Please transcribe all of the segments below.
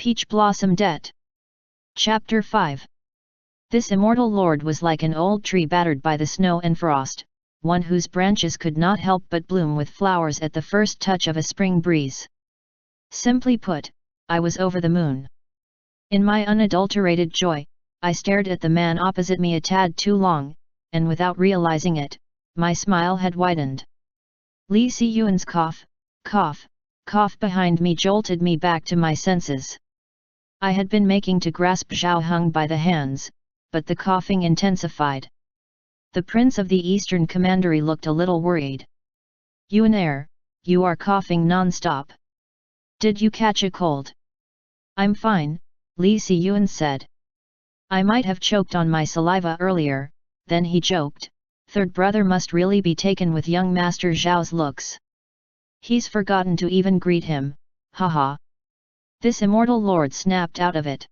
Peach Blossom Det. Chapter 5. This immortal lord was like an old tree battered by the snow and frost, one whose branches could not help but bloom with flowers at the first touch of a spring breeze. Simply put, I was over the moon. In my unadulterated joy, I stared at the man opposite me a tad too long, and without realizing it, my smile had widened. Li Siyuan's cough behind me jolted me back to my senses. I had been making to grasp Zhao Heng by the hands, but the coughing intensified. The prince of the Eastern Commandery looked a little worried. Yuan, you are coughing non-stop. Did you catch a cold? I'm fine, Li Siyuan said. I might have choked on my saliva earlier, then he joked. Third brother must really be taken with young Master Zhao's looks. He's forgotten to even greet him, haha. This immortal lord snapped out of it.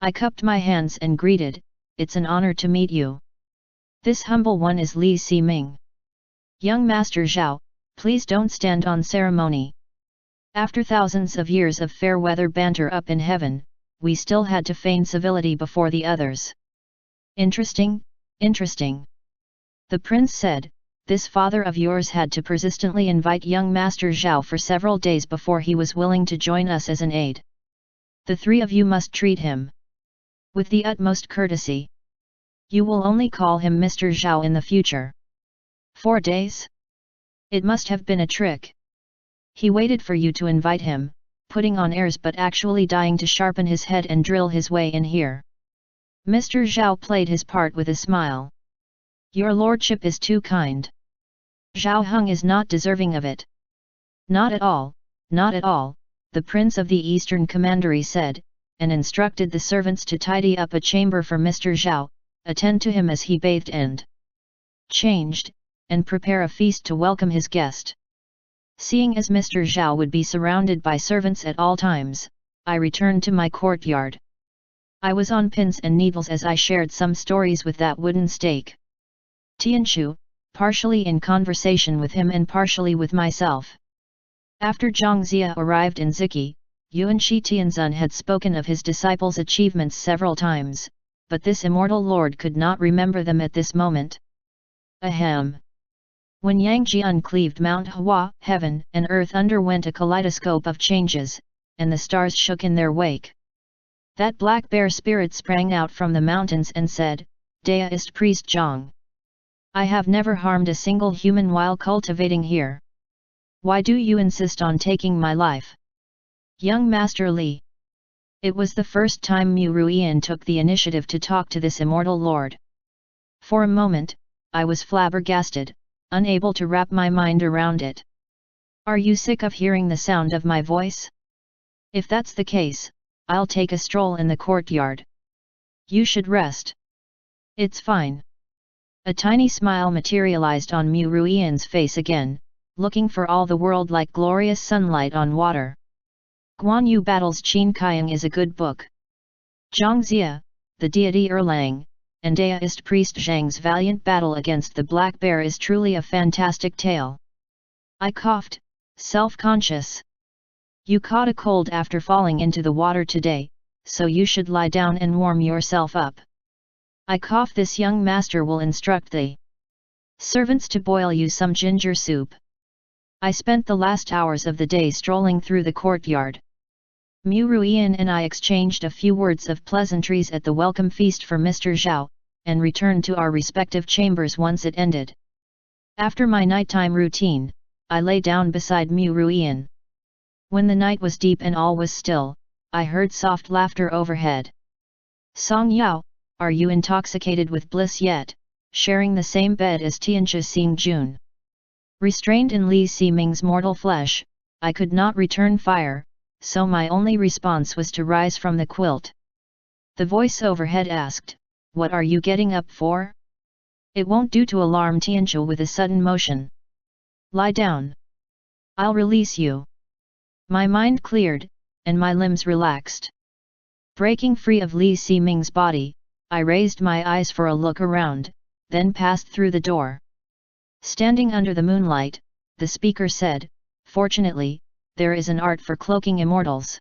I cupped my hands and greeted, it's an honor to meet you. This humble one is Li Siming. Young Master Zhao, please don't stand on ceremony. After thousands of years of fair weather banter up in heaven, we still had to feign civility before the others. Interesting, interesting. The prince said, this father of yours had to persistently invite young Master Zhao for several days before he was willing to join us as an aide. The three of you must treat him with the utmost courtesy. You will only call him Mr. Zhao in the future. 4 days? It must have been a trick. He waited for you to invite him, putting on airs but actually dying to sharpen his head and drill his way in here. Mr. Zhao played his part with a smile. Your lordship is too kind. Zhao Heng is not deserving of it. Not at all, not at all, the prince of the Eastern Commandery said, and instructed the servants to tidy up a chamber for Mr. Zhao, attend to him as he bathed and changed, and prepare a feast to welcome his guest. Seeing as Mr. Zhao would be surrounded by servants at all times, I returned to my courtyard. I was on pins and needles as I shared some stories with that wooden stake. Tianchu, partially in conversation with him and partially with myself. After Zhang Xia arrived in Ziki, Yuan Shi Tianzun had spoken of his disciples' achievements several times, but this immortal lord could not remember them at this moment. Ahem. When Yang Jian cleaved Mount Hua, heaven and earth underwent a kaleidoscope of changes, and the stars shook in their wake. That black bear spirit sprang out from the mountains and said, Deist priest Zhang. I have never harmed a single human while cultivating here. Why do you insist on taking my life? Young Master Li. It was the first time Mu Ruian took the initiative to talk to this immortal lord. For a moment, I was flabbergasted, unable to wrap my mind around it. Are you sick of hearing the sound of my voice? If that's the case, I'll take a stroll in the courtyard. You should rest. It's fine. A tiny smile materialized on Mu Ruian's face again, looking for all the world like glorious sunlight on water. Guan Yu Battles Qin Kaiang is a good book. Zhang Xia, the deity Erlang, and Deist priest Zhang's valiant battle against the black bear is truly a fantastic tale. I coughed, self-conscious. You caught a cold after falling into the water today, so you should lie down and warm yourself up. I cough. This young master will instruct the servants to boil you some ginger soup. I spent the last hours of the day strolling through the courtyard. Mu Ruian and I exchanged a few words of pleasantries at the welcome feast for Mr. Zhao, and returned to our respective chambers once it ended. After my nighttime routine, I lay down beside Mu Ruian. When the night was deep and all was still, I heard soft laughter overhead. Song Yao, are you intoxicated with bliss yet, sharing the same bed as Tiancha Xingjun? Restrained in Li Siming's mortal flesh, I could not return fire, so my only response was to rise from the quilt. The voice overhead asked, what are you getting up for? It won't do to alarm Tiancha with a sudden motion. Lie down. I'll release you. My mind cleared, and my limbs relaxed. Breaking free of Li Siming's body, I raised my eyes for a look around, then passed through the door. Standing under the moonlight, the speaker said, fortunately, there is an art for cloaking immortals.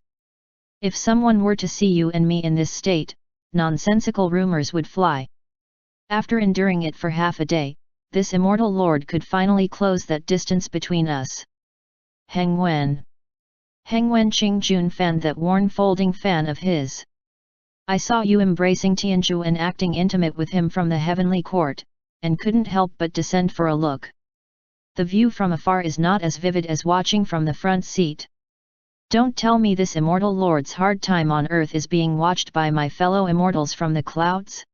If someone were to see you and me in this state, nonsensical rumors would fly. After enduring it for half a day, this immortal lord could finally close that distance between us. Heng Wen. Heng Wen Qingjun fanned that worn folding fan of his. I saw you embracing Tianzhu and acting intimate with him from the heavenly court, and couldn't help but descend for a look. The view from afar is not as vivid as watching from the front seat. Don't tell me this immortal lord's hard time on earth is being watched by my fellow immortals from the clouds?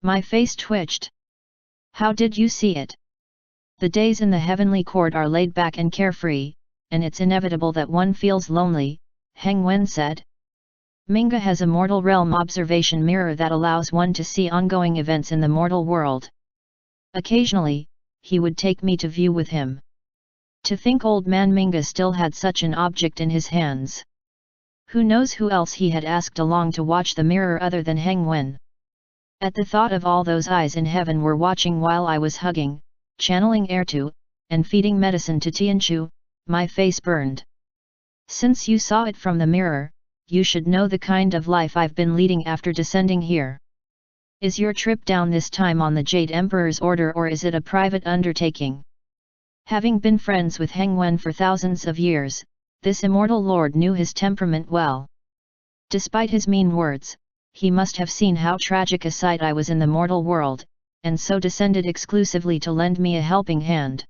My face twitched. How did you see it? The days in the heavenly court are laid back and carefree, and it's inevitable that one feels lonely, Heng Wen said. Minga has a mortal realm observation mirror that allows one to see ongoing events in the mortal world. Occasionally, he would take me to view with him. To think old man Minga still had such an object in his hands. Who knows who else he had asked along to watch the mirror other than Heng Wen. At the thought of all those eyes in heaven were watching while I was hugging, channeling air to, and feeding medicine to Tianzhu, my face burned. Since you saw it from the mirror, you should know the kind of life I've been leading after descending here. Is your trip down this time on the Jade Emperor's order or is it a private undertaking? Having been friends with Heng Wen for thousands of years, this immortal lord knew his temperament well. Despite his mean words, he must have seen how tragic a sight I was in the mortal world, and so descended exclusively to lend me a helping hand.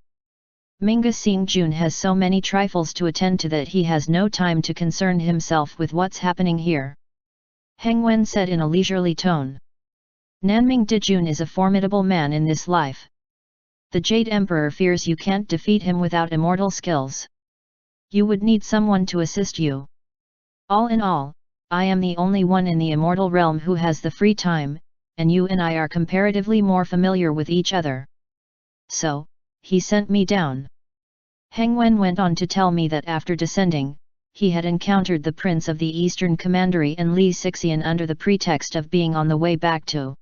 Minga Xingjun has so many trifles to attend to that he has no time to concern himself with what's happening here. Heng Wen said in a leisurely tone. Nanming Dijun is a formidable man in this life. The Jade Emperor fears you can't defeat him without immortal skills. You would need someone to assist you. All in all, I am the only one in the immortal realm who has the free time, and you and I are comparatively more familiar with each other. So, he sent me down. Heng Wen went on to tell me that after descending, he had encountered the Prince of the Eastern Commandery and Li Xixian under the pretext of being on the way back to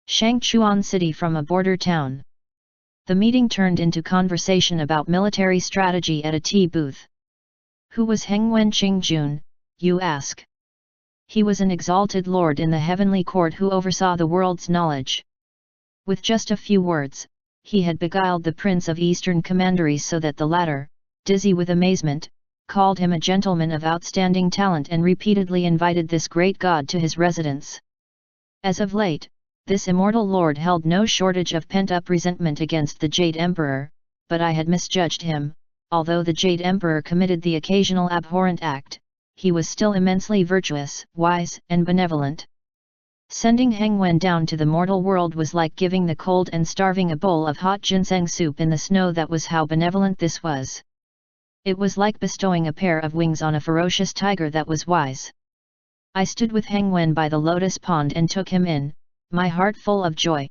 Shangchuan City from a border town. The meeting turned into conversation about military strategy at a tea booth. Who was Heng Wen Qingjun, you ask? He was an exalted lord in the heavenly court who oversaw the world's knowledge. With just a few words, he had beguiled the Prince of Eastern Commanderies so that the latter, dizzy with amazement, called him a gentleman of outstanding talent and repeatedly invited this great god to his residence. As of late, this immortal lord held no shortage of pent-up resentment against the Jade Emperor, but I had misjudged him. Although the Jade Emperor committed the occasional abhorrent act, he was still immensely virtuous, wise, and benevolent. Sending Heng Wen down to the mortal world was like giving the cold and starving a bowl of hot ginseng soup in the snow. That was how benevolent this was. It was like bestowing a pair of wings on a ferocious tiger that was wise. I stood with Heng Wen by the lotus pond and took him in, my heart full of joy.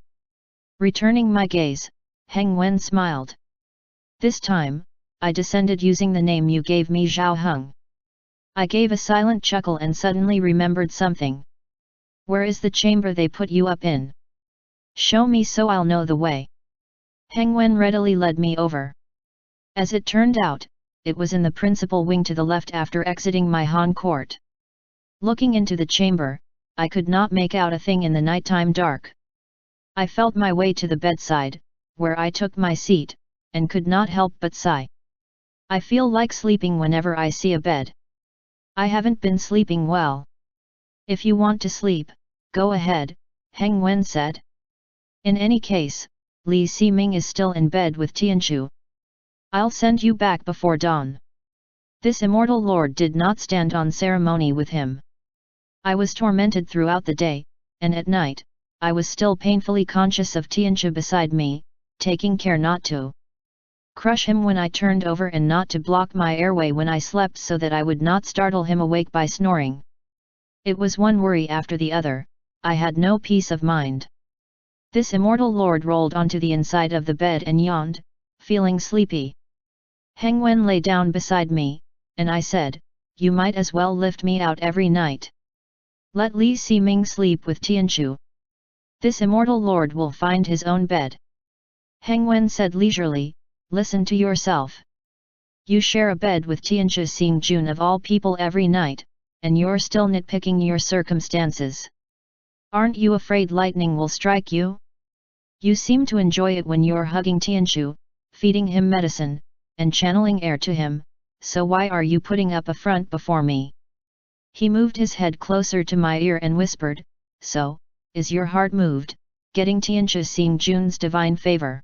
Returning my gaze, Heng Wen smiled. This time, I descended using the name you gave me, Zhao Heng. I gave a silent chuckle and suddenly remembered something. Where is the chamber they put you up in? Show me so I'll know the way. Heng Wen readily led me over. As it turned out, it was in the principal wing to the left after exiting my Han court. Looking into the chamber, I could not make out a thing in the nighttime dark. I felt my way to the bedside, where I took my seat, and could not help but sigh. I feel like sleeping whenever I see a bed. I haven't been sleeping well. If you want to sleep, go ahead, Heng Wen said. In any case, Li Ximing is still in bed with Tianzhu. I'll send you back before dawn. This immortal lord did not stand on ceremony with him. I was tormented throughout the day, and at night, I was still painfully conscious of Tianzhu beside me, taking care not to crush him when I turned over and not to block my airway when I slept so that I would not startle him awake by snoring. It was one worry after the other. I had no peace of mind. This immortal lord rolled onto the inside of the bed and yawned, feeling sleepy. Heng Wen lay down beside me, and I said, you might as well lift me out every night. Let Li Ximing sleep with Tianzhu. This immortal lord will find his own bed. Heng Wen said leisurely, listen to yourself. You share a bed with Tianzhu Xingjun of all people every night, and you're still nitpicking your circumstances. Aren't you afraid lightning will strike you? You seem to enjoy it when you're hugging Tianchu, feeding him medicine, and channeling air to him, so why are you putting up a front before me? He moved his head closer to my ear and whispered, so, is your heart moved, getting Tianchu seeing Jun's divine favor?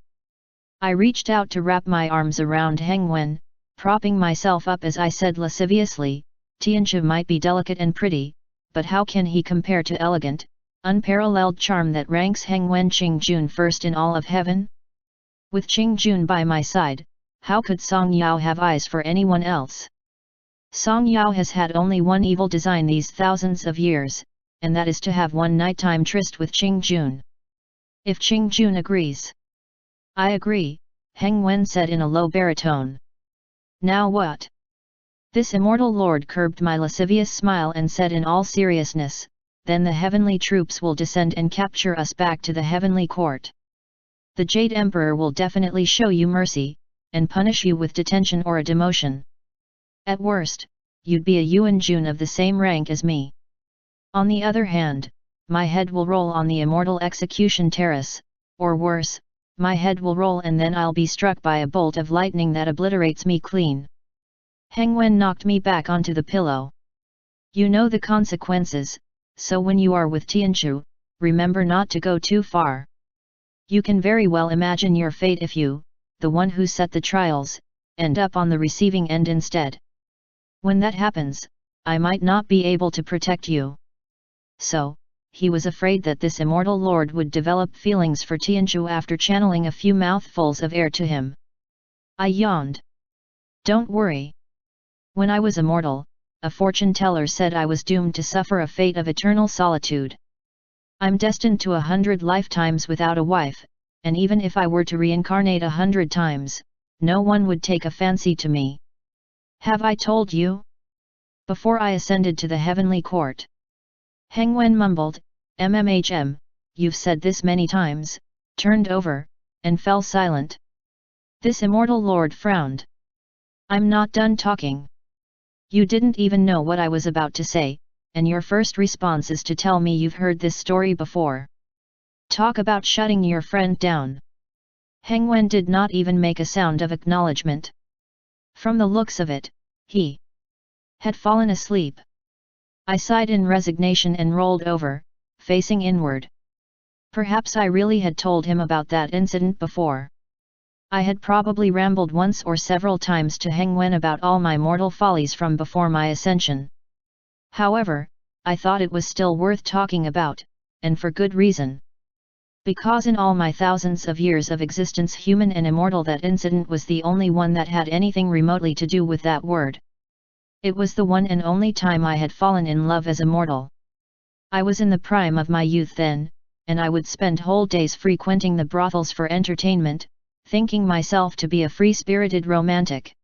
I reached out to wrap my arms around Heng Wen, propping myself up as I said lasciviously, Tianchu might be delicate and pretty, but how can he compare to elegant, unparalleled charm that ranks Heng Wen Qing Jun first in all of heaven? With Qing Jun by my side, how could Song Yao have eyes for anyone else? Song Yao has had only one evil design these thousands of years, and that is to have one nighttime tryst with Qing Jun. If Qing Jun agrees. I agree, Heng Wen said in a low baritone. Now what? This immortal lord curbed my lascivious smile and said in all seriousness, then the heavenly troops will descend and capture us back to the heavenly court. The Jade Emperor will definitely show you mercy, and punish you with detention or a demotion. At worst, you'd be a Yuan Jun of the same rank as me. On the other hand, my head will roll on the immortal execution terrace, or worse, my head will roll and then I'll be struck by a bolt of lightning that obliterates me clean. Heng Wen knocked me back onto the pillow. You know the consequences, so when you are with Tianchu, remember not to go too far. You can very well imagine your fate if you, the one who set the trials, end up on the receiving end instead. When that happens, I might not be able to protect you. So, he was afraid that this immortal lord would develop feelings for Tianchu after channeling a few mouthfuls of air to him. I yawned. Don't worry. When I was immortal, a fortune teller said I was doomed to suffer a fate of eternal solitude. I'm destined to 100 lifetimes without a wife, and even if I were to reincarnate 100 times, no one would take a fancy to me. Have I told you? Before I ascended to the heavenly court. Heng Wen mumbled, you've said this many times, turned over, and fell silent. This immortal lord frowned. I'm not done talking. You didn't even know what I was about to say, and your first response is to tell me you've heard this story before. Talk about shutting your friend down. Heng Wen did not even make a sound of acknowledgement. From the looks of it, he had fallen asleep. I sighed in resignation and rolled over, facing inward. Perhaps I really had told him about that incident before. I had probably rambled once or several times to Heng Wen about all my mortal follies from before my ascension. However, I thought it was still worth talking about, and for good reason. Because in all my thousands of years of existence human and immortal, that incident was the only one that had anything remotely to do with that word. It was the one and only time I had fallen in love as a mortal. I was in the prime of my youth then, and I would spend whole days frequenting the brothels for entertainment, thinking myself to be a free-spirited romantic.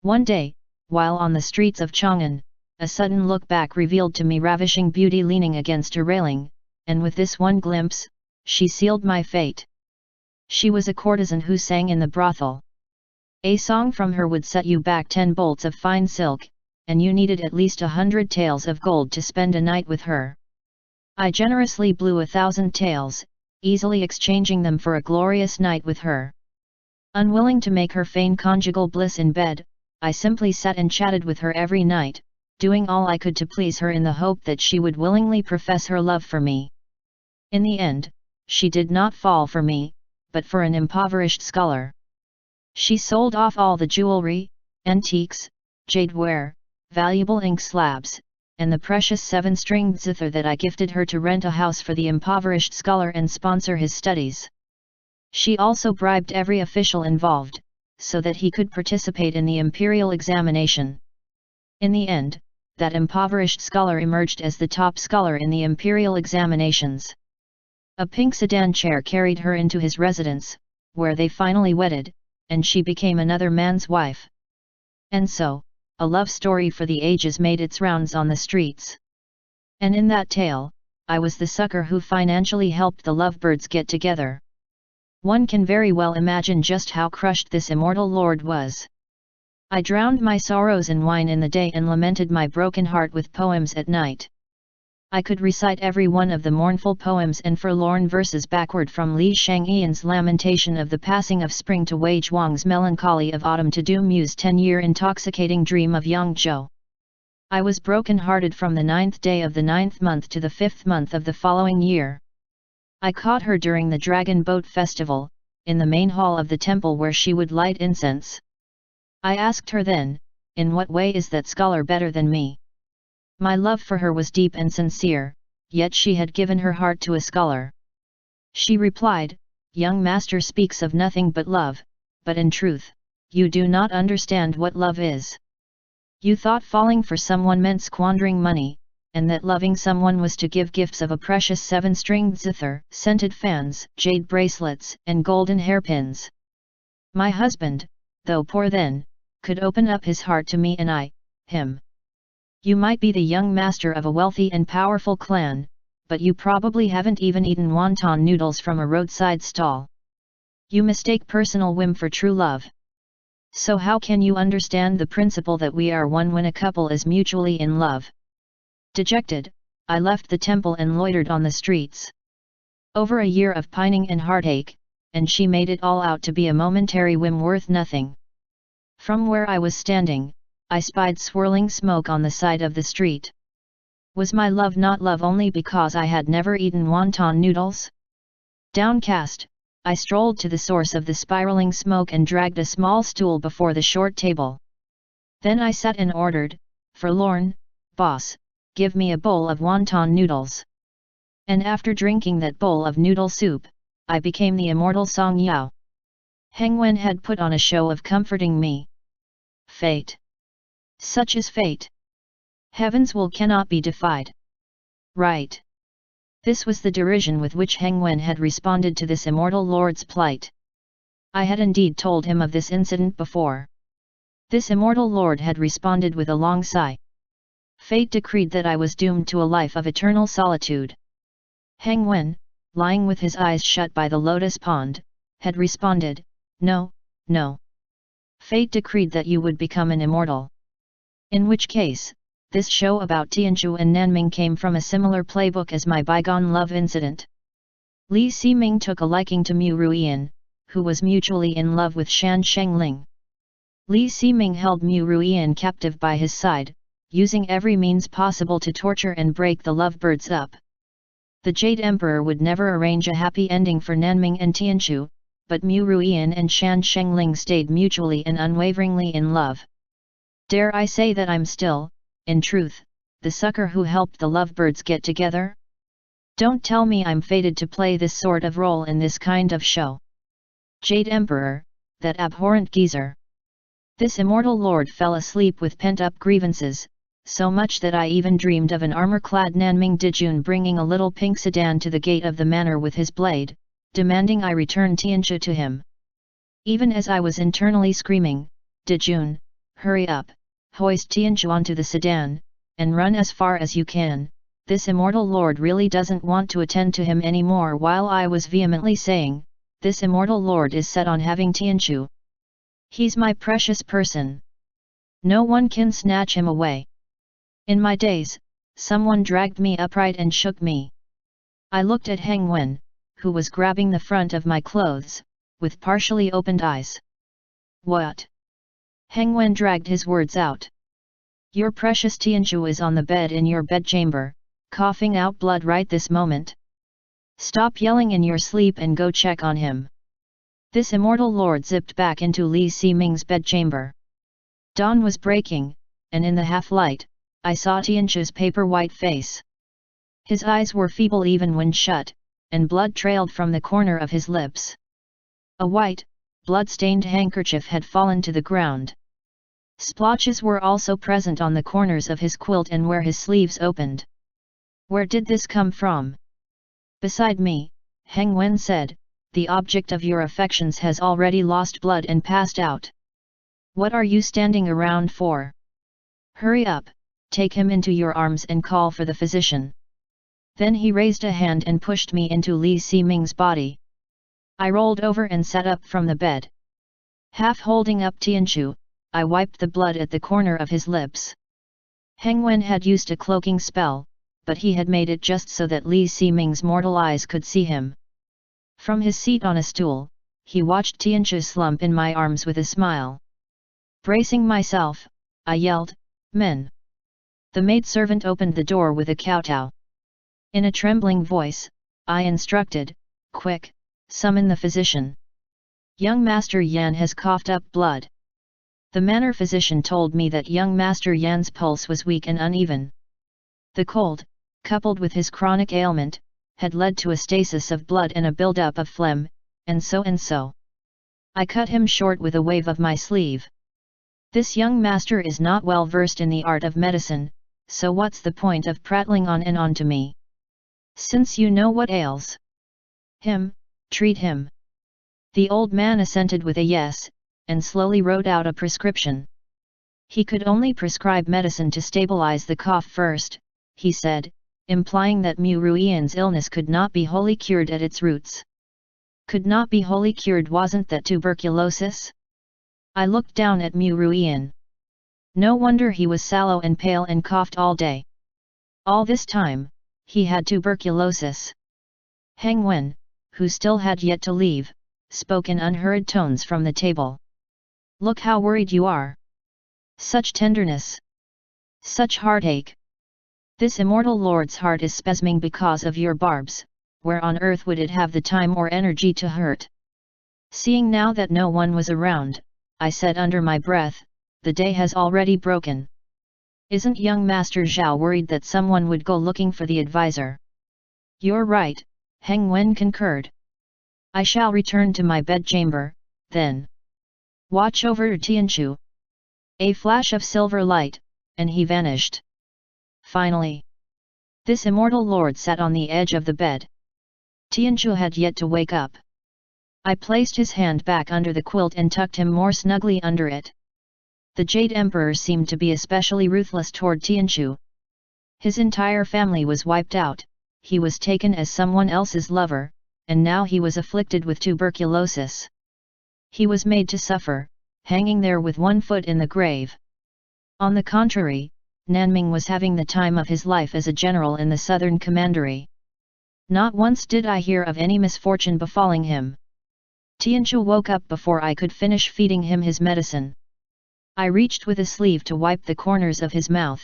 One day, while on the streets of Chang'an, a sudden look back revealed to me ravishing beauty leaning against a railing, and with this one glimpse, she sealed my fate. She was a courtesan who sang in the brothel. A song from her would set you back 10 bolts of fine silk, and you needed at least 100 taels of gold to spend a night with her. I generously blew 1,000 taels, easily exchanging them for a glorious night with her. Unwilling to make her feign conjugal bliss in bed, I simply sat and chatted with her every night, doing all I could to please her in the hope that she would willingly profess her love for me. In the end, she did not fall for me, but for an impoverished scholar. She sold off all the jewelry, antiques, jadeware, valuable ink slabs, and the precious 7-stringed zither that I gifted her to rent a house for the impoverished scholar and sponsor his studies. She also bribed every official involved, so that he could participate in the imperial examination. In the end, that impoverished scholar emerged as the top scholar in the imperial examinations. A pink sedan chair carried her into his residence, where they finally wedded, and she became another man's wife. And so, a love story for the ages made its rounds on the streets. And in that tale, I was the sucker who financially helped the lovebirds get together. One can very well imagine just how crushed this immortal lord was. I drowned my sorrows in wine in the day and lamented my broken heart with poems at night. I could recite every one of the mournful poems and forlorn verses backward from Li Shangyan's lamentation of the passing of spring to Wei Zhuang's melancholy of autumn to Du Mu's 10-year intoxicating dream of Yangzhou. I was broken-hearted from the 9th day of the 9th month to the 5th month of the following year. I caught her during the Dragon Boat Festival, in the main hall of the temple where she would light incense. I asked her then, in what way is that scholar better than me? My love for her was deep and sincere, yet she had given her heart to a scholar. She replied, young master speaks of nothing but love, but in truth, you do not understand what love is. You thought falling for someone meant squandering money, and that loving someone was to give gifts of a precious 7-stringed zither, scented fans, jade bracelets, and golden hairpins. My husband, though poor then, could open up his heart to me and I, him. You might be the young master of a wealthy and powerful clan, but you probably haven't even eaten wonton noodles from a roadside stall. You mistake personal whim for true love. So how can you understand the principle that we are one when a couple is mutually in love? Dejected, I left the temple and loitered on the streets. Over a year of pining and heartache, and she made it all out to be a momentary whim worth nothing. From where I was standing, I spied swirling smoke on the side of the street. Was my love not love only because I had never eaten wonton noodles? Downcast, I strolled to the source of the spiraling smoke and dragged a small stool before the short table. Then I sat and ordered, forlorn, boss, give me a bowl of wonton noodles. And after drinking that bowl of noodle soup, I became the immortal Song Yao. Heng Wen had put on a show of comforting me. Fate. Such is fate. Heaven's will cannot be defied. Right. This was the derision with which Heng Wen had responded to this immortal lord's plight. I had indeed told him of this incident before. This immortal lord had responded with a long sigh. Fate decreed that I was doomed to a life of eternal solitude. Heng Wen, lying with his eyes shut by the lotus pond, had responded, no, no. Fate decreed that you would become an immortal. In which case, this show about Tianzhu and Nanming came from a similar playbook as my bygone love incident. Li Ximing took a liking to Mu Ruiyan, who was mutually in love with Shan Shengling. Li Ximing held Mu Ruiyan captive by his side, using every means possible to torture and break the lovebirds up. The Jade Emperor would never arrange a happy ending for Nanming and Tianzhu, but Mu Ruiyan and Shan Shengling stayed mutually and unwaveringly in love. Dare I say that I'm still, in truth, the sucker who helped the lovebirds get together? Don't tell me I'm fated to play this sort of role in this kind of show. Jade Emperor, that abhorrent geezer. This immortal lord fell asleep with pent-up grievances, so much that I even dreamed of an armor-clad Nanming Dijun bringing a little pink sedan to the gate of the manor with his blade, demanding I return Tianzhu to him. Even as I was internally screaming, Dijun, hurry up, hoist Tianzhu onto the sedan, and run as far as you can, this immortal lord really doesn't want to attend to him anymore, while I was vehemently saying, this immortal lord is set on having Tianzhu. He's my precious person. No one can snatch him away. In my days, someone dragged me upright and shook me. I looked at Heng Wen, who was grabbing the front of my clothes, with partially opened eyes. What? Heng Wen dragged his words out. Your precious Tianzhu is on the bed in your bedchamber, coughing out blood right this moment. Stop yelling in your sleep and go check on him. This immortal lord zipped back into Li Ximing's bedchamber. Dawn was breaking, and in the half-light, I saw Tianzhu's paper-white face. His eyes were feeble even when shut, and blood trailed from the corner of his lips. A white, blood-stained handkerchief had fallen to the ground. Splotches were also present on the corners of his quilt and where his sleeves opened. Where did this come from? Beside me, Heng Wen said, the object of your affections has already lost blood and passed out. What are you standing around for? Hurry up, take him into your arms and call for the physician. Then he raised a hand and pushed me into Li Ximing's body. I rolled over and sat up from the bed. Half holding up Tianzhu, I wiped the blood at the corner of his lips. Heng Wen had used a cloaking spell, but he had made it just so that Li Siming's mortal eyes could see him. From his seat on a stool, he watched Tianchu slump in my arms with a smile. Bracing myself, I yelled, "Men!" The maidservant opened the door with a kowtow. In a trembling voice, I instructed, "Quick, summon the physician. Young Master Yan has coughed up blood." The manor physician told me that young Master Yan's pulse was weak and uneven. The cold, coupled with his chronic ailment, had led to a stasis of blood and a build-up of phlegm, and so. I cut him short with a wave of my sleeve. "This young master is not well versed in the art of medicine, so what's the point of prattling on and on to me? Since you know what ails him, treat him." The old man assented with a yes, and slowly wrote out a prescription. He could only prescribe medicine to stabilize the cough first, he said, implying that Mu Ruian's illness could not be wholly cured at its roots. Could not be wholly cured, wasn't that tuberculosis? I looked down at Mu Ruian. No wonder he was sallow and pale and coughed all day. All this time, he had tuberculosis. Heng Wen, who still had yet to leave, spoke in unhurried tones from the table. "Look how worried you are. Such tenderness. Such heartache. This immortal lord's heart is spasming because of your barbs, where on earth would it have the time or energy to hurt?" Seeing now that no one was around, I said under my breath, "The day has already broken. Isn't young Master Zhao worried that someone would go looking for the advisor?" "You're right," Heng Wen concurred. "I shall return to my bedchamber, then. Watch over Tianchu." A flash of silver light, and he vanished. Finally, this immortal lord sat on the edge of the bed. Tianchu had yet to wake up. I placed his hand back under the quilt and tucked him more snugly under it. The Jade Emperor seemed to be especially ruthless toward Tianchu. His entire family was wiped out, he was taken as someone else's lover, and now he was afflicted with tuberculosis. He was made to suffer, hanging there with one foot in the grave. On the contrary, Nanming was having the time of his life as a general in the southern commandery. Not once did I hear of any misfortune befalling him. Tianchu woke up before I could finish feeding him his medicine. I reached with a sleeve to wipe the corners of his mouth.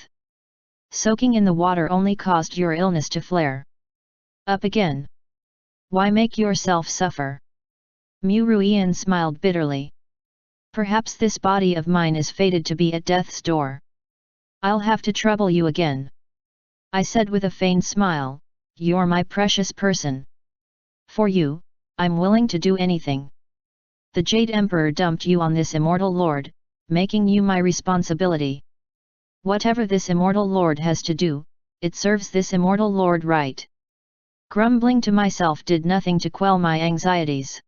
"Soaking in the water only caused your illness to flare up again. Why make yourself suffer?" Mu Ruian smiled bitterly. "Perhaps this body of mine is fated to be at death's door. I'll have to trouble you again." I said with a feigned smile, "You're my precious person. For you, I'm willing to do anything. The Jade Emperor dumped you on this immortal lord, making you my responsibility. Whatever this immortal lord has to do, it serves this immortal lord right." Grumbling to myself did nothing to quell my anxieties.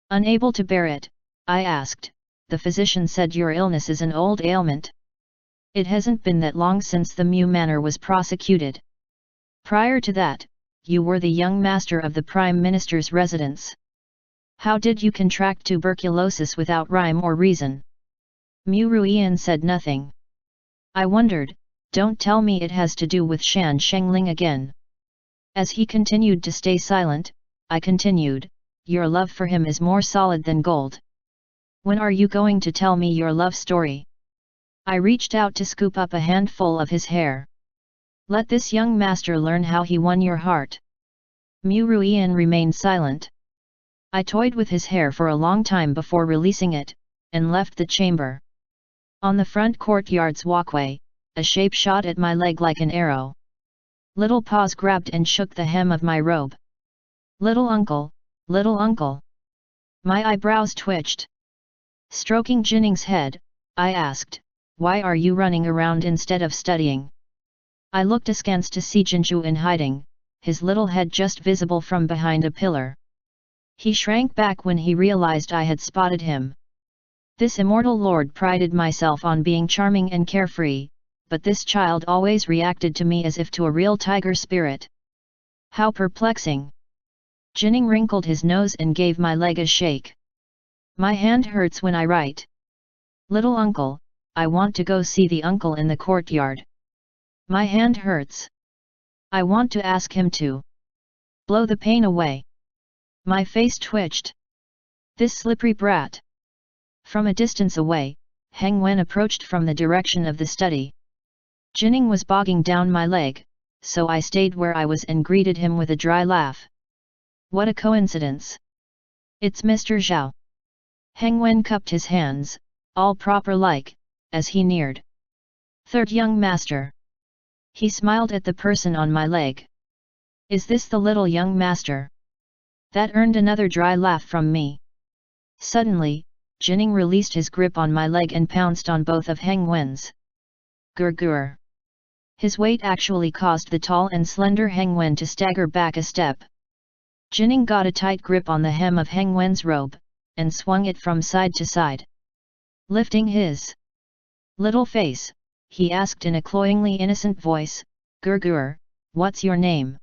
Unable to bear it, I asked, "The physician said your illness is an old ailment. It hasn't been that long since the Mu Manor was prosecuted. Prior to that, you were the young master of the Prime Minister's residence. How did you contract tuberculosis without rhyme or reason?" Mu Ruian said nothing. I wondered, "Don't tell me it has to do with Shan Shengling again." As he continued to stay silent, I continued, "Your love for him is more solid than gold. When are you going to tell me your love story?" I reached out to scoop up a handful of his hair. "Let this young master learn how he won your heart." Mu Ruian remained silent. I toyed with his hair for a long time before releasing it, and left the chamber. On the front courtyard's walkway, a shape shot at my leg like an arrow. Little paws grabbed and shook the hem of my robe. "Little uncle, little uncle." My eyebrows twitched. Stroking Jinning's head, I asked, "Why are you running around instead of studying?" I looked askance to see Jinju in hiding, his little head just visible from behind a pillar. He shrank back when he realized I had spotted him. This immortal lord prided myself on being charming and carefree, but this child always reacted to me as if to a real tiger spirit. How perplexing! Jinning wrinkled his nose and gave my leg a shake. "My hand hurts when I write." Little uncle, I want to go see the uncle in the courtyard. My hand hurts. I want to ask him to blow the pain away. My face twitched. This slippery brat. From a distance away, Heng Wen approached from the direction of the study. Jinning was bogging down my leg, so I stayed where I was and greeted him with a dry laugh. What a coincidence! It's Mr. Zhao. Heng Wen cupped his hands, all proper-like, as he neared. Third young master. He smiled at the person on my leg. Is this the little young master? That earned another dry laugh from me. Suddenly, Jinning released his grip on my leg and pounced on both of Heng Wen's. Gur. His weight actually caused the tall and slender Heng Wen to stagger back a step. Jinning got a tight grip on the hem of Heng Wen's robe, and swung it from side to side. Lifting his little face, he asked in a cloyingly innocent voice, Gur, what's your name?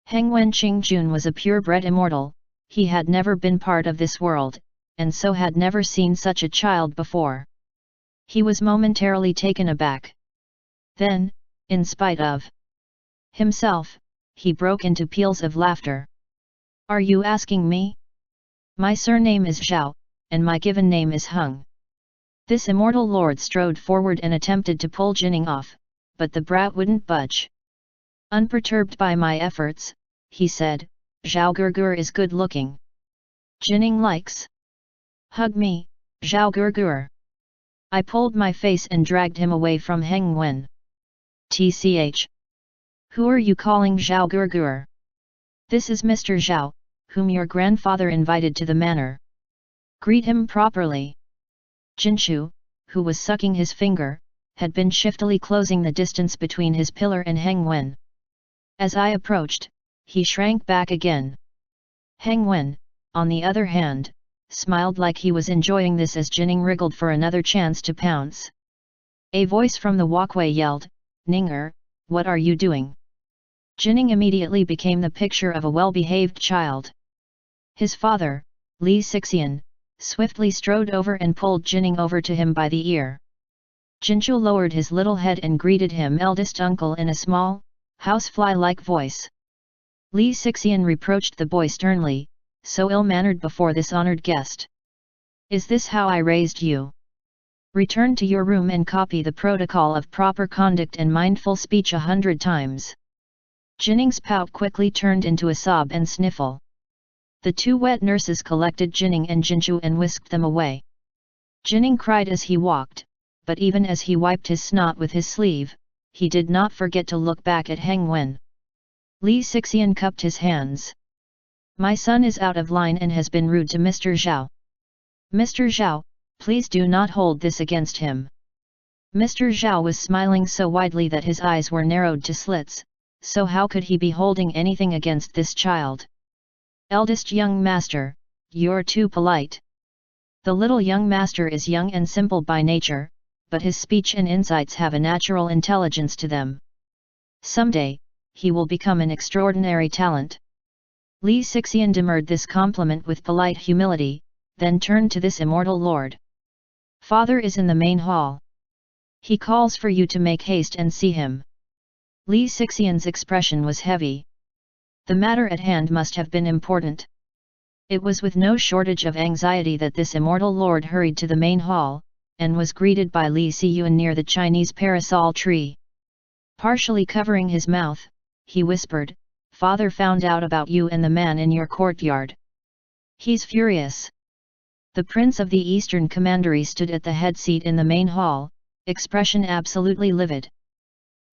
Heng Wen Qingjun was a purebred immortal. He had never been part of this world, and so had never seen such a child before. He was momentarily taken aback. Then, in spite of himself, he broke into peals of laughter. Are you asking me? My surname is Zhao, and my given name is Heng. This immortal lord strode forward and attempted to pull Jinning off, but the brat wouldn't budge. Unperturbed by my efforts, he said, Zhao Gur is good looking. Jinning likes. Hug me, Zhao Gur. I pulled my face and dragged him away from Heng Wen. Tch. Who are you calling Zhao Gur? This is Mr. Zhao, whom your grandfather invited to the manor. Greet him properly. Jinshu, who was sucking his finger, had been shiftily closing the distance between his pillar and Heng Wen. As I approached, he shrank back again. Heng Wen, on the other hand, smiled like he was enjoying this as Jinning wriggled for another chance to pounce. A voice from the walkway yelled, Ninger, what are you doing? Jinning immediately became the picture of a well-behaved child. His father, Li Xixian, swiftly strode over and pulled Jinning over to him by the ear. Jinshu lowered his little head and greeted him eldest uncle in a small, housefly-like voice. Li Xixian reproached the boy sternly, so ill-mannered before this honored guest. Is this how I raised you? Return to your room and copy the protocol of proper conduct and mindful speech 100 times. Jinning's pout quickly turned into a sob and sniffle. The two wet nurses collected Jinning and Jinshu and whisked them away. Jinning cried as he walked, but even as he wiped his snot with his sleeve, he did not forget to look back at Heng Wen. Li Xixian cupped his hands. My son is out of line and has been rude to Mr. Zhao. Mr. Zhao, please do not hold this against him. Mr. Zhao was smiling so widely that his eyes were narrowed to slits, so how could he be holding anything against this child? Eldest young master, you're too polite. The little young master is young and simple by nature, but his speech and insights have a natural intelligence to them. Someday, he will become an extraordinary talent. Li Xixian demurred this compliment with polite humility, then turned to this immortal lord. Father is in the main hall. He calls for you to make haste and see him. Li Xixian's expression was heavy. The matter at hand must have been important. It was with no shortage of anxiety that this immortal lord hurried to the main hall, and was greeted by Li Xiyuan near the Chinese parasol tree. Partially covering his mouth, he whispered, Father found out about you and the man in your courtyard. He's furious. The prince of the Eastern Commandery stood at the head seat in the main hall, expression absolutely livid.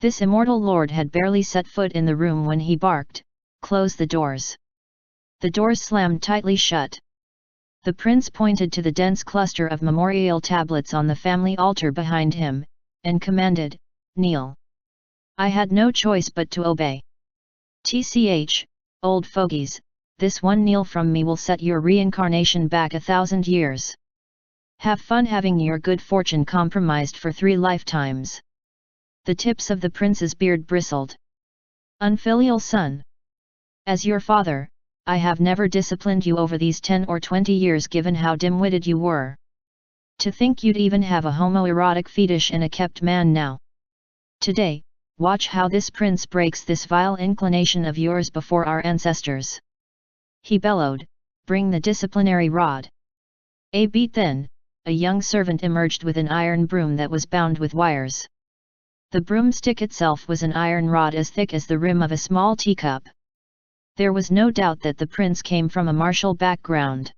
This immortal lord had barely set foot in the room when he barked, close the doors. The doors slammed tightly shut. The prince pointed to the dense cluster of memorial tablets on the family altar behind him, and commanded, kneel. I had no choice but to obey. Tch, old fogies, this one kneel from me will set your reincarnation back 1,000 years. Have fun having your good fortune compromised for 3 lifetimes. The tips of the prince's beard bristled. Unfilial son. As your father, I have never disciplined you over these 10 or 20 years given how dim-witted you were. To think you'd even have a homoerotic fetish in a kept man now. Today, watch how this prince breaks this vile inclination of yours before our ancestors. He bellowed, bring the disciplinary rod. A beat then, a young servant emerged with an iron broom that was bound with wires. The broomstick itself was an iron rod as thick as the rim of a small teacup. There was no doubt that the prince came from a martial background.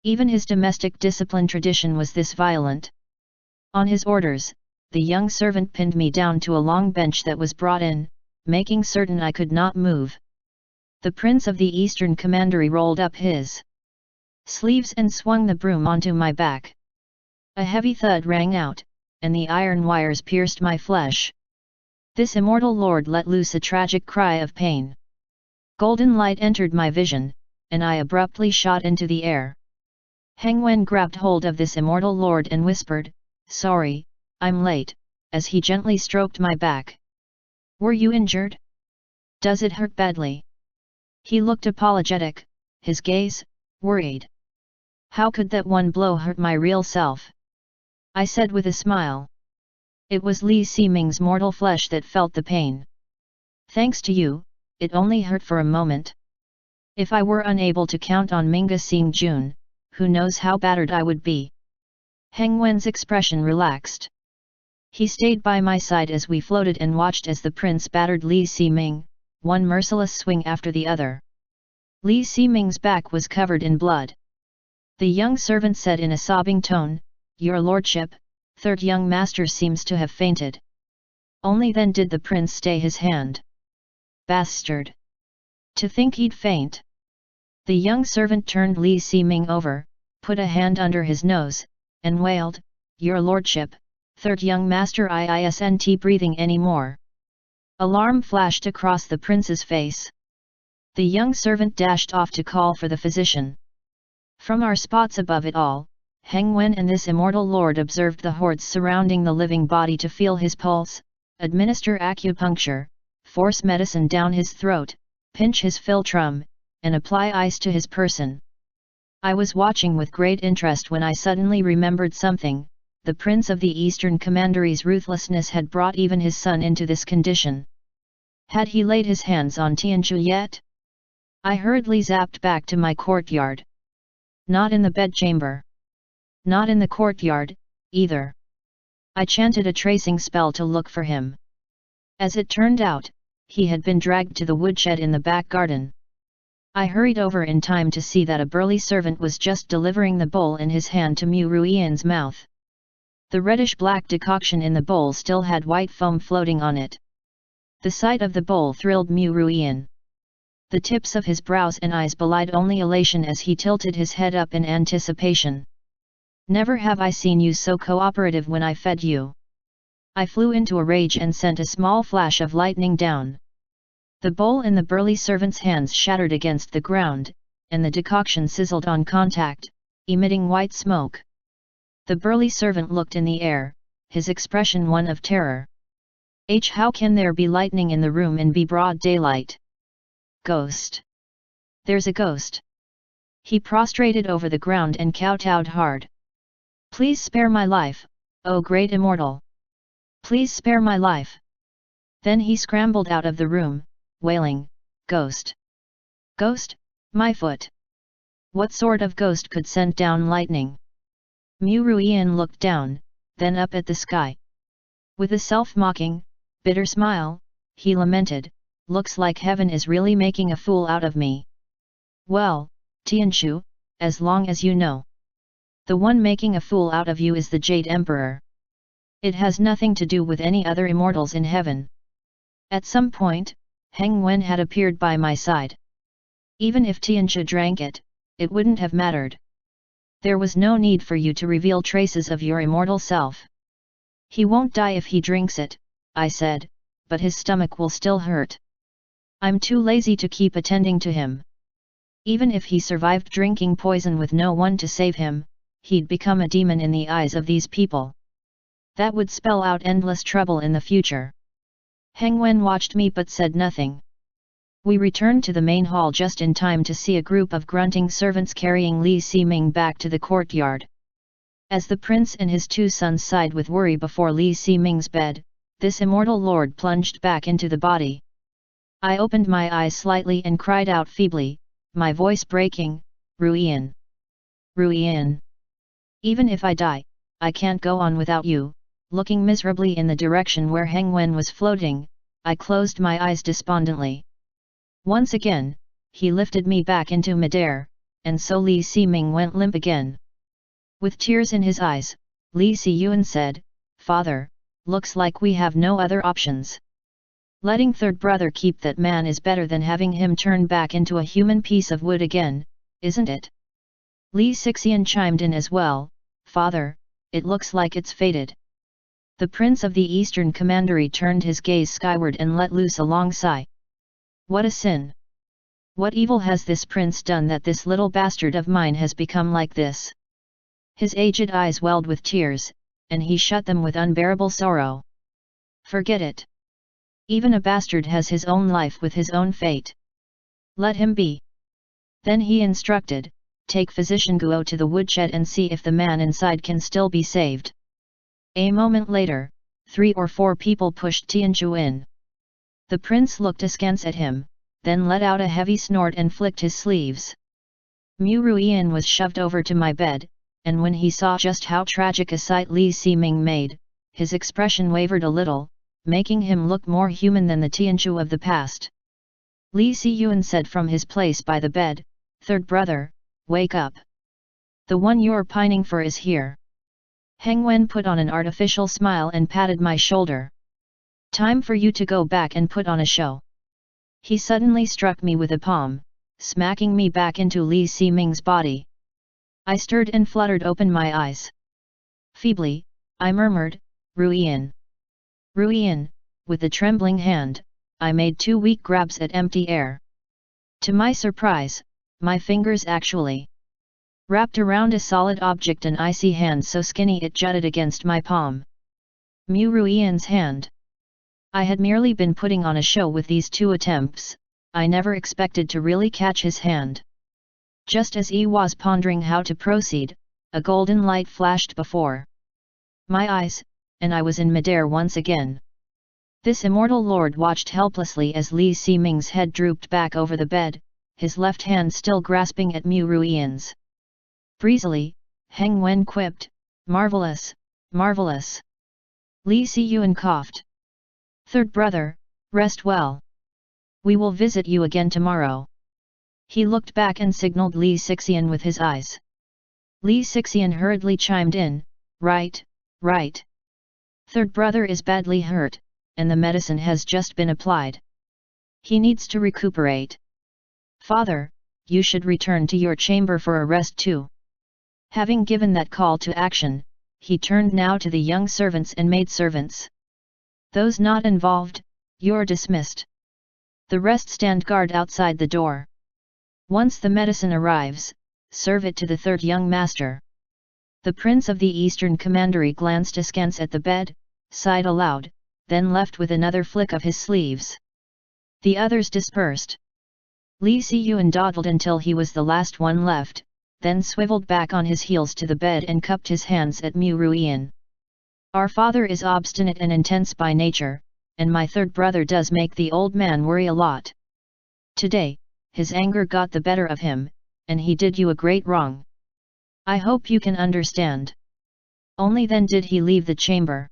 Even his domestic discipline tradition was this violent. On his orders, the young servant pinned me down to a long bench that was brought in, making certain I could not move. The prince of the Eastern Commandery rolled up his sleeves and swung the broom onto my back. A heavy thud rang out, and the iron wires pierced my flesh. This immortal lord let loose a tragic cry of pain. Golden light entered my vision, and I abruptly shot into the air. Heng Wen grabbed hold of this immortal lord and whispered, "Sorry, I'm late," as he gently stroked my back. "Were you injured? Does it hurt badly?" He looked apologetic, his gaze worried. "How could that one blow hurt my real self?" I said with a smile. It was Li Siming's mortal flesh that felt the pain. "Thanks to you, it only hurt for a moment. If I were unable to count on Minga Sing Jun, who knows how battered I would be." Heng Wen's expression relaxed. He stayed by my side as we floated and watched as the prince battered Li Siming, one merciless swing after the other. Li Siming's back was covered in blood. The young servant said in a sobbing tone, "Your lordship, third young master seems to have fainted." Only then did the prince stay his hand. Bastard! To think he'd faint! The young servant turned Li Siming over, put a hand under his nose, and wailed, "Your lordship, third young master isn't breathing anymore." Alarm flashed across the prince's face. The young servant dashed off to call for the physician. From our spots above it all, Heng Wen and this immortal lord observed the hordes surrounding the living body to feel his pulse, administer acupuncture, force medicine down his throat, pinch his philtrum, and apply ice to his person. I was watching with great interest when I suddenly remembered something. The Prince of the Eastern Commandery's ruthlessness had brought even his son into this condition. Had he laid his hands on Tianzhu yet? I hurriedly zapped back to my courtyard. Not in the bedchamber. Not in the courtyard, either. I chanted a tracing spell to look for him. As it turned out, he had been dragged to the woodshed in the back garden. I hurried over in time to see that a burly servant was just delivering the bowl in his hand to Mu Ruian's mouth. The reddish-black decoction in the bowl still had white foam floating on it. The sight of the bowl thrilled Mu Ruian. The tips of his brows and eyes belied only elation as he tilted his head up in anticipation. "Never have I seen you so cooperative when I fed you." I flew into a rage and sent a small flash of lightning down. The bowl in the burly servant's hands shattered against the ground, and the decoction sizzled on contact, emitting white smoke. The burly servant looked in the air, his expression one of terror. How can there be lightning in the room and be broad daylight? Ghost! There's a ghost! He prostrated over the ground and kowtowed hard. "Please spare my life, O great immortal! Please spare my life!" Then he scrambled out of the room, wailing, "Ghost! Ghost, my foot! What sort of ghost could send down lightning?" Mu Ruian looked down, then up at the sky. With a self-mocking, bitter smile, he lamented, "Looks like heaven is really making a fool out of me." "Well, Tianzhu, as long as you know. The one making a fool out of you is the Jade Emperor. It has nothing to do with any other immortals in heaven." At some point, Heng Wen had appeared by my side. "Even if Tianzhu drank it, it wouldn't have mattered. There was no need for you to reveal traces of your immortal self." "He won't die if he drinks it," I said, "but his stomach will still hurt. I'm too lazy to keep attending to him. Even if he survived drinking poison with no one to save him, he'd become a demon in the eyes of these people. That would spell out endless trouble in the future." Heng Wen watched me but said nothing. We returned to the main hall just in time to see a group of grunting servants carrying Li Siming back to the courtyard. As the prince and his two sons sighed with worry before Li Ximing's bed, this immortal lord plunged back into the body. I opened my eyes slightly and cried out feebly, my voice breaking, Ruian. Ruian. Even if I die, I can't go on without you. Looking miserably in the direction where Heng Wen was floating, I closed my eyes despondently. Once again, he lifted me back into midair, and so Li Ximing went limp again. With tears in his eyes, Li Xiyuan said, Father, looks like we have no other options. Letting third brother keep that man is better than having him turn back into a human piece of wood again, isn't it? Li Xixian chimed in as well, Father, it looks like it's fated. The prince of the Eastern Commandery turned his gaze skyward and let loose a long sigh. What a sin! What evil has this prince done that this little bastard of mine has become like this? His aged eyes welled with tears, and he shut them with unbearable sorrow. Forget it. Even a bastard has his own life with his own fate. Let him be. Then he instructed, take physician Guo to the woodshed and see if the man inside can still be saved. A moment later, 3 or 4 people pushed Tianzhu in. The prince looked askance at him, then let out a heavy snort and flicked his sleeves. Mu Ruian was shoved over to my bed, and when he saw just how tragic a sight Li Ximing made, his expression wavered a little, making him look more human than the Tianzhu of the past. Li Xiyuan said from his place by the bed, Third brother, wake up. The one you're pining for is here. Heng Wen put on an artificial smile and patted my shoulder. Time for you to go back and put on a show. He suddenly struck me with a palm, smacking me back into Li Ximing's body. I stirred and fluttered open my eyes. Feebly, I murmured, Ruian. Ruian, with a trembling hand, I made 2 weak grabs at empty air. To my surprise, my fingers actually wrapped around a solid object, an icy hand so skinny it jutted against my palm. Mu Ruian's hand. I had merely been putting on a show with these 2 attempts, I never expected to really catch his hand. Just as he was pondering how to proceed, a golden light flashed before my eyes, and I was in midair once again. This immortal lord watched helplessly as Li Ximing's head drooped back over the bed, his left hand still grasping at Mu Ruian's. Breezily, Heng Wen quipped, Marvelous, marvelous. Li Xiyuan coughed. Third brother, rest well. We will visit you again tomorrow. He looked back and signaled Li Xixian with his eyes. Li Xixian hurriedly chimed in, Right, right. Third brother is badly hurt, and the medicine has just been applied. He needs to recuperate. Father, you should return to your chamber for a rest too. Having given that call to action, he turned now to the young servants and maidservants. Those not involved, you're dismissed. The rest stand guard outside the door. Once the medicine arrives, serve it to the third young master. The prince of the Eastern Commandery glanced askance at the bed, sighed aloud, then left with another flick of his sleeves. The others dispersed. Li Xiyuan dawdled until he was the last one left, then swiveled back on his heels to the bed and cupped his hands at Mu Ruian. Our father is obstinate and intense by nature, and my third brother does make the old man worry a lot. Today, his anger got the better of him, and he did you a great wrong. I hope you can understand. Only then did he leave the chamber.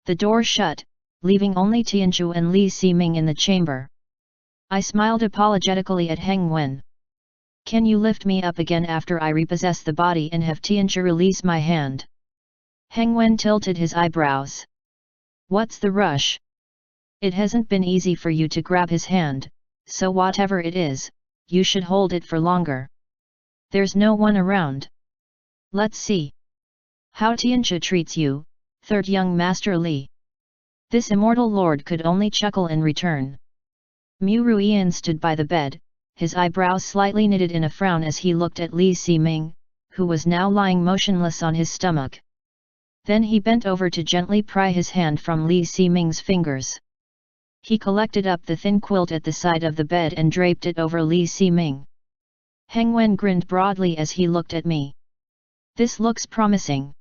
The door shut, leaving only Tianzhu and Li Ximing in the chamber. I smiled apologetically at Heng Wen. Can you lift me up again after I repossess the body and have Tianzhu release my hand? Heng Wen tilted his eyebrows. What's the rush? It hasn't been easy for you to grab his hand, so whatever it is, you should hold it for longer. There's no one around. Let's see how Tianzhu treats you, third young master Li. This immortal lord could only chuckle in return. Mu Ruian stood by the bed, his eyebrows slightly knitted in a frown as he looked at Li Ximing, who was now lying motionless on his stomach. Then he bent over to gently pry his hand from Li Ximing's fingers. He collected up the thin quilt at the side of the bed and draped it over Li Ximing. Heng Wen grinned broadly as he looked at me. This looks promising.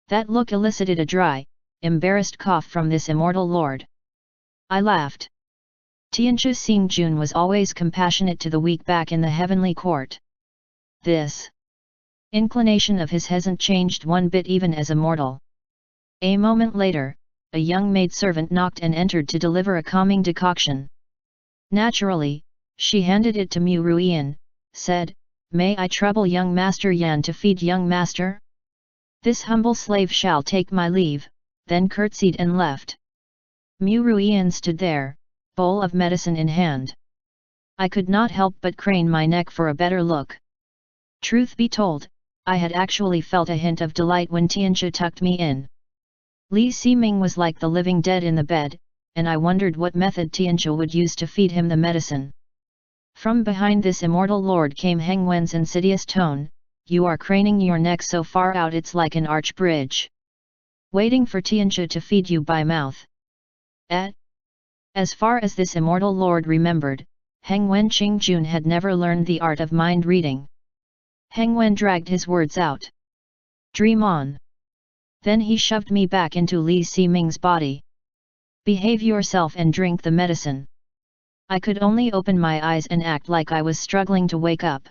That look elicited a dry, embarrassed cough from this immortal lord. I laughed. Tianchu Xingjun was always compassionate to the weak back in the heavenly court. This inclination of his hasn't changed one bit even as a mortal. A moment later, a young maidservant knocked and entered to deliver a calming decoction. Naturally, she handed it to Mu Ruian, said, "May I trouble young master Yan to feed young master? This humble slave shall take my leave," then curtsied and left. Mu Ruian stood there, bowl of medicine in hand. I could not help but crane my neck for a better look. Truth be told, I had actually felt a hint of delight when Tianchu tucked me in. Li Ximing was like the living dead in the bed, and I wondered what method Tianchu would use to feed him the medicine. From behind this immortal lord came Heng Wen's insidious tone, "You are craning your neck so far out it's like an arch bridge. Waiting for Tianchu to feed you by mouth." As far as this immortal lord remembered, Heng Wen Qingjun had never learned the art of mind reading. Heng Wen dragged his words out. "Dream on." Then he shoved me back into Li Ximing's body. "Behave yourself and drink the medicine." I could only open my eyes and act like I was struggling to wake up.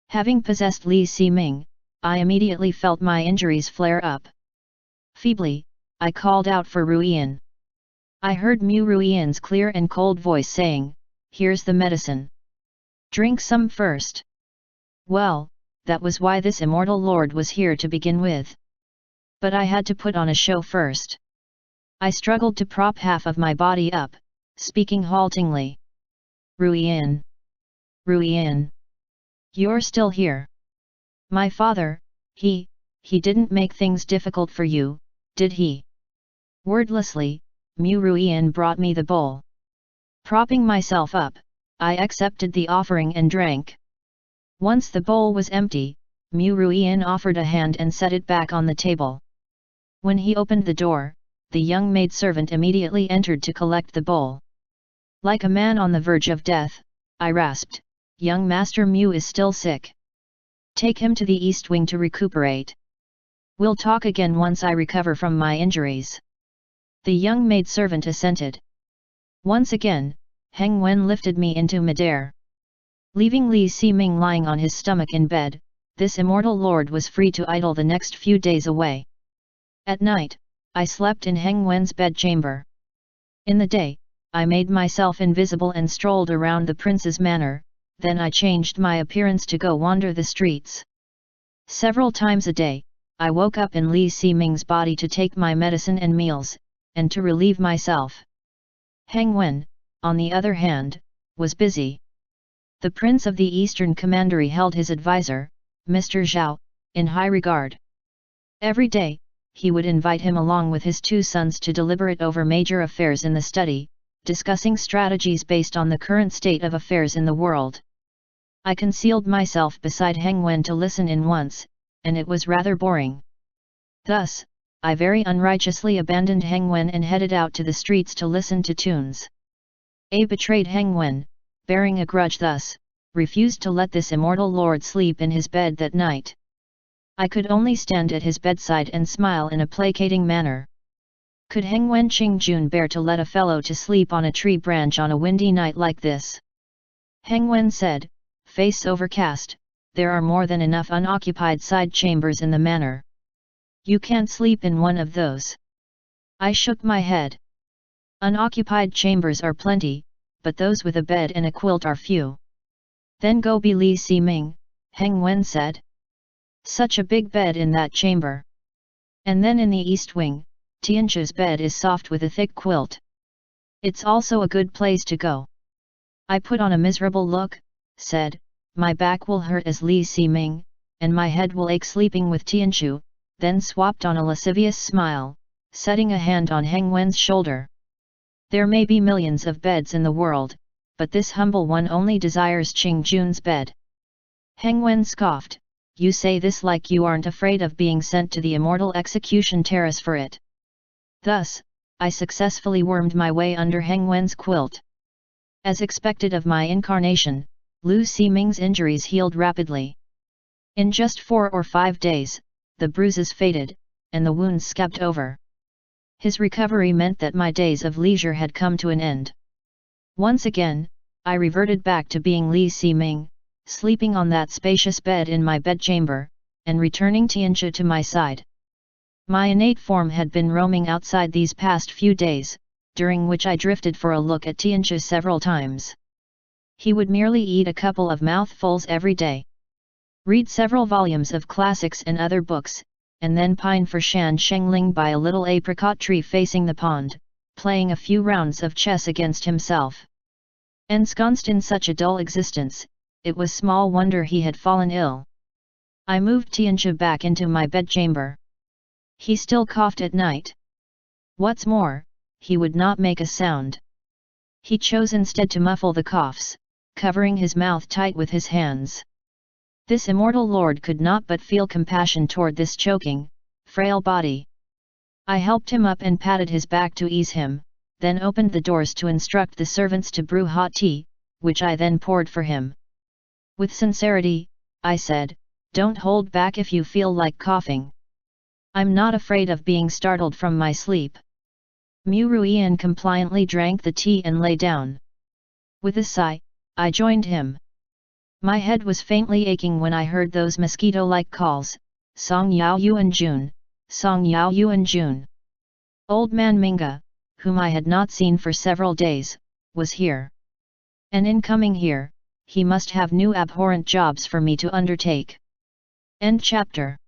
Having possessed Li Ximing, I immediately felt my injuries flare up. Feebly, I called out for Ruian. I heard Mu Ruian's clear and cold voice saying, "Here's the medicine. Drink some first." Well, that was why this immortal lord was here to begin with. But I had to put on a show first. I struggled to prop half of my body up, speaking haltingly. "Ruian! Ruian! You're still here. My father, he didn't make things difficult for you, did he?" Wordlessly, Mu Ruian brought me the bowl. Propping myself up, I accepted the offering and drank. Once the bowl was empty, Mu Ruian offered a hand and set it back on the table. When he opened the door, the young maidservant immediately entered to collect the bowl. Like a man on the verge of death, I rasped, "Young Master Mu is still sick. Take him to the East Wing to recuperate. We'll talk again once I recover from my injuries." The young maidservant assented. Once again, Heng Wen lifted me into midair. Leaving Li Ximing lying on his stomach in bed, this immortal lord was free to idle the next few days away. At night, I slept in Heng Wen's bedchamber. In the day, I made myself invisible and strolled around the prince's manor, then I changed my appearance to go wander the streets. Several times a day, I woke up in Li Ximing's body to take my medicine and meals, and to relieve myself. Heng Wen, on the other hand, was busy. The prince of the Eastern Commandery held his advisor, Mr. Zhao, in high regard. Every day, he would invite him along with his two sons to deliberate over major affairs in the study, discussing strategies based on the current state of affairs in the world. I concealed myself beside Heng Wen to listen in once, and it was rather boring. Thus, I very unrighteously abandoned Heng Wen and headed out to the streets to listen to tunes. A betrayed Heng Wen, bearing a grudge thus, refused to let this immortal lord sleep in his bed that night. I could only stand at his bedside and smile in a placating manner. Could Heng Wen Qingjun bear to let a fellow to sleep on a tree branch on a windy night like this? Heng Wen said, face overcast, "There are more than enough unoccupied side chambers in the manor. You can't sleep in one of those." I shook my head. "Unoccupied chambers are plenty, but those with a bed and a quilt are few." "Then go be Li Ximing," Heng Wen said. "Such a big bed in that chamber. And then in the East Wing, Tianchu's bed is soft with a thick quilt. It's also a good place to go." I put on a miserable look, said, "My back will hurt as Li Ximing, and my head will ache sleeping with Tianchu," then swapped on a lascivious smile, setting a hand on Heng Wen's shoulder. "There may be millions of beds in the world, but this humble one only desires Qingjun's bed." Heng Wen scoffed, "You say this like you aren't afraid of being sent to the immortal execution terrace for it." Thus, I successfully wormed my way under Heng Wen's quilt. As expected of my incarnation, Lu Ximing's injuries healed rapidly. In just 4 or 5 days, the bruises faded, and the wounds scabbed over. His recovery meant that my days of leisure had come to an end. Once again, I reverted back to being Li Siming, sleeping on that spacious bed in my bedchamber, and returning Tianjia to my side. My innate form had been roaming outside these past few days, during which I drifted for a look at Tianjia several times. He would merely eat a couple of mouthfuls every day, read several volumes of classics and other books, and then pine for Shan Shengling by a little apricot tree facing the pond, playing a few rounds of chess against himself. Ensconced in such a dull existence, it was small wonder he had fallen ill. I moved Tianjia back into my bedchamber. He still coughed at night. What's more, he would not make a sound. He chose instead to muffle the coughs, covering his mouth tight with his hands. This immortal lord could not but feel compassion toward this choking, frail body. I helped him up and patted his back to ease him, then opened the doors to instruct the servants to brew hot tea, which I then poured for him. With sincerity, I said, "Don't hold back if you feel like coughing. I'm not afraid of being startled from my sleep." Mu Ruian compliantly drank the tea and lay down. With a sigh, I joined him. My head was faintly aching when I heard those mosquito-like calls, "Song Yao Yuan Jun, Song Yao Yuan Jun." Old man Minga, whom I had not seen for several days, was here. And in coming here, he must have new abhorrent jobs for me to undertake. End chapter.